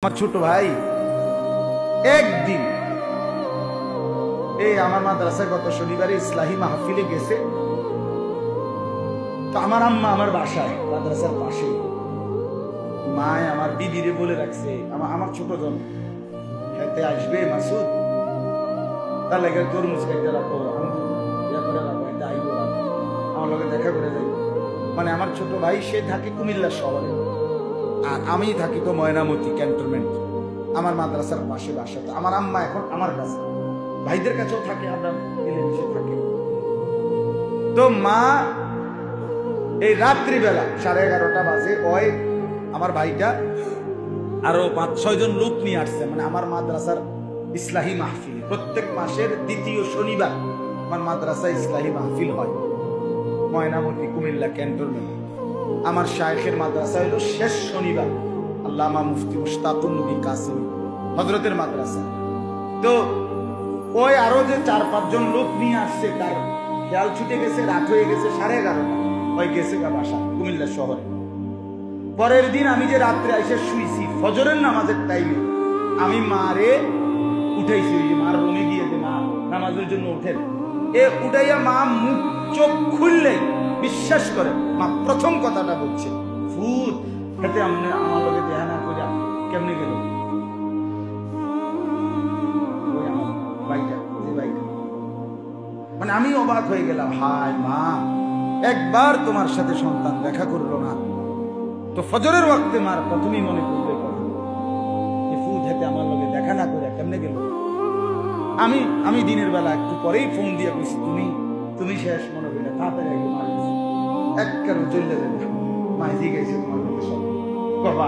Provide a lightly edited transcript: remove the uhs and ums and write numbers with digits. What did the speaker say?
আমার ছোট ভাই একদিন আমার মাদ্রাসায় গত শনিবারে ইসলাহি মাহফিলে গেছে। তো আমার আম্মা আমার বাসায় মাদ্রাসার পাশে, মায় আমার বিবিরে বলে রাখছে আমার ছোট জন খেতে আসবে মাসুদ, তার লাগে তরমুজ খাইতে রাখো, আমার লগে দেখা করে যাই। মানে আমার ছোট ভাই সে থাকে কুমিল্লা শহরে, আর আমি থাকি তো ময়নামতি ক্যান্টনমেন্ট, আমার মাদ্রাসার পাশে বাসা। তো আমার আম্মা এখন আমার কাছে, ভাইদের কাছেও থাকে, আমরা মিলেমিশে থাকি। তো মা এই রাত্রিবেলা 11:30 বাজে ওই আমার ভাইটা আরো 5-6 জন লোক নিয়ে আসছে। মানে আমার মাদ্রাসার ইসলাহি মাহফিল প্রত্যেক মাসের দ্বিতীয় শনিবার আমার মাদ্রাসায় ইসলাহি মাহফিল হয়, ময়নামতি কুমিল্লা ক্যান্টনমেন্ট। আমার শায়েখের মাদ্রাসা হলো শেষ শনিবার, আল্লামা মুফতি মুশতাকুর নবী কাসেম হযরতের মাদ্রাসা। তো ওই আরো যে 4-5 জন লোক নিয়ে আসছে, তার খেয়াল ছুটে গেছে, রাত হয়ে গেছে 11:30, ওই গেছে বাসা কুমিল্লা শহরে। পরের দিন আমি যে রাত্রে এসে শুইছি ফজরের নামাজের টাইমে, আমি মারে উঠাইছি, মার রুমে গিয়ে যে মা নামাজের জন্য উঠেন, উঠাইয়া মা মুখ চোখ খুললে বিশ্বাস করে মা প্রথম কথাটা বলছে, ভূত খেতে আমার লোকে দেহা না করে কেমনে গেল মানে আমি অবাক হয়ে গেলাম, হায় মা একবার তোমার সাথে সন্তান দেখা করলো না। তো ফজরের ওয়াক্তে মার প্রথমেই মনে করবে ভূত হেতে আমার লোকে দেখা না করে কেমনে গেল। আমি দিনের বেলা একটু পরেই ফোন দিয়ে বলছি, তুমি শেষ মনে করি না, তাড়াতাড়ি একটু মার এক কেন চলে যাবে, মাঝি গেছে তোমার লোকের সব বাবা